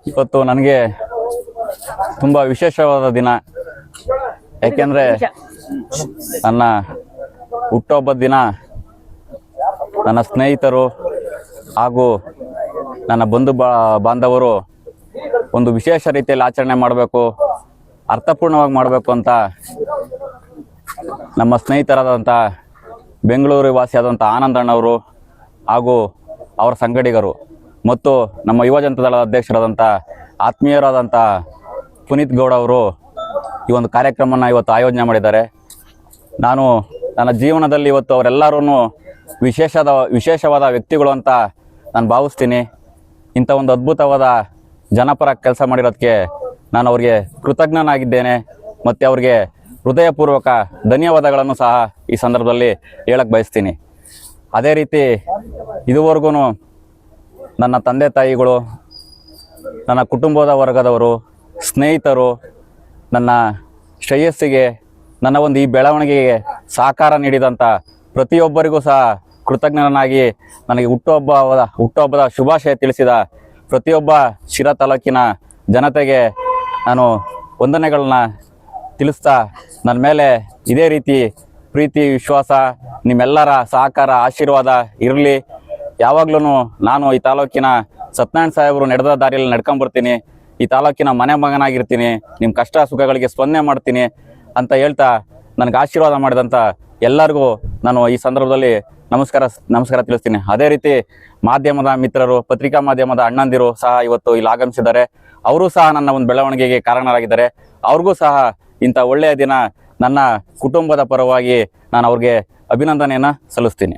ಇವತ್ತು ನನಗೆ ತುಂಬ ವಿಶೇಷವಾದ ದಿನ. ಯಾಕೆಂದರೆ ನನ್ನ ಹುಟ್ಟುಹಬ್ಬದ ದಿನ ನನ್ನ ಸ್ನೇಹಿತರು ಹಾಗೂ ನನ್ನ ಬಂಧು ಬಾಂಧವರು ಒಂದು ವಿಶೇಷ ರೀತಿಯಲ್ಲಿ ಆಚರಣೆ ಮಾಡಬೇಕು, ಅರ್ಥಪೂರ್ಣವಾಗಿ ಮಾಡಬೇಕು ಅಂತ ನಮ್ಮ ಸ್ನೇಹಿತರಾದಂಥ ಬೆಂಗಳೂರು ವಾಸಿಯಾದಂಥ ಆನಂದಣ್ಣವರು ಹಾಗೂ ಅವರ ಸಂಗಡಿಗರು ಮತ್ತು ನಮ್ಮ ಯುವ ಜನತಾ ದಳದ ಅಧ್ಯಕ್ಷರಾದಂಥ ಆತ್ಮೀಯರಾದಂಥ ಪುನೀತ್ ಗೌಡ ಅವರು ಈ ಒಂದು ಕಾರ್ಯಕ್ರಮನ ಇವತ್ತು ಆಯೋಜನೆ ಮಾಡಿದ್ದಾರೆ. ನಾನು ನನ್ನ ಜೀವನದಲ್ಲಿ ಇವತ್ತು ಅವರೆಲ್ಲರೂ ವಿಶೇಷವಾದ ವ್ಯಕ್ತಿಗಳು ಅಂತ ನಾನು ಭಾವಿಸ್ತೀನಿ. ಇಂಥ ಒಂದು ಅದ್ಭುತವಾದ ಜನಪರ ಕೆಲಸ ಮಾಡಿರೋದಕ್ಕೆ ನಾನು ಅವ್ರಿಗೆ ಕೃತಜ್ಞನಾಗಿದ್ದೇನೆ ಮತ್ತು ಅವ್ರಿಗೆ ಹೃದಯಪೂರ್ವಕ ಧನ್ಯವಾದಗಳನ್ನು ಸಹ ಈ ಸಂದರ್ಭದಲ್ಲಿ ಹೇಳಕ್ಕೆ ಬಯಸ್ತೀನಿ. ಅದೇ ರೀತಿ ಇದುವರೆಗೂ ನನ್ನ ತಂದೆ ತಾಯಿಗಳು, ನನ್ನ ಕುಟುಂಬದ ವರ್ಗದವರು, ಸ್ನೇಹಿತರು ನನ್ನ ಶ್ರೇಯಸ್ಸಿಗೆ, ನನ್ನ ಒಂದು ಈ ಬೆಳವಣಿಗೆಗೆ ಸಹಕಾರ ನೀಡಿದಂಥ ಪ್ರತಿಯೊಬ್ಬರಿಗೂ ಸಹ ಕೃತಜ್ಞನಾಗಿ ನನಗೆ ಹುಟ್ಟುಹಬ್ಬದ ಶುಭಾಶಯ ತಿಳಿಸಿದ ಪ್ರತಿಯೊಬ್ಬ ಶಿರಾ ತಾಲೂಕಿನ ಜನತೆಗೆ ನಾನು ವಂದನೆಗಳನ್ನ ತಿಳಿಸ್ತಾ, ನನ್ನ ಮೇಲೆ ಇದೇ ರೀತಿ ಪ್ರೀತಿ, ವಿಶ್ವಾಸ, ನಿಮ್ಮೆಲ್ಲರ ಸಹಕಾರ, ಆಶೀರ್ವಾದ ಇರಲಿ. ಯಾವಾಗ್ಲೂ ನಾನು ಈ ತಾಲೂಕಿನ ಸತ್ಯನಾರಾಯಣ ಸಾಹೇಬರು ನಡೆದ ದಾರಿಯಲ್ಲಿ ನಡ್ಕೊಂಬರ್ತೀನಿ, ಈ ತಾಲೂಕಿನ ಮನೆ ಮಗನಾಗಿರ್ತೀನಿ, ನಿಮ್ಮ ಕಷ್ಟ ಸುಖಗಳಿಗೆ ಸ್ಪಂದನೆ ಮಾಡ್ತೀನಿ ಅಂತ ಹೇಳ್ತಾ ನನಗೆ ಆಶೀರ್ವಾದ ಮಾಡಿದಂಥ ಎಲ್ಲರಿಗೂ ನಾನು ಈ ಸಂದರ್ಭದಲ್ಲಿ ನಮಸ್ಕಾರ ತಿಳಿಸ್ತೀನಿ. ಅದೇ ರೀತಿ ಮಾಧ್ಯಮದ ಮಿತ್ರರು, ಪತ್ರಿಕಾ ಮಾಧ್ಯಮದ ಅಣ್ಣಂದಿರು ಸಹ ಇವತ್ತು ಇಲ್ಲಿ ಆಗಮಿಸಿದ್ದಾರೆ. ಅವರು ಸಹ ನನ್ನ ಒಂದು ಬೆಳವಣಿಗೆಗೆ ಕಾರಣರಾಗಿದ್ದಾರೆ. ಅವ್ರಿಗೂ ಸಹ ಇಂಥ ಒಳ್ಳೆಯ ದಿನ ನನ್ನ ಕುಟುಂಬದ ಪರವಾಗಿ ನಾನು ಅವ್ರಿಗೆ ಅಭಿನಂದನೆಯನ್ನು ಸಲ್ಲಿಸ್ತೀನಿ.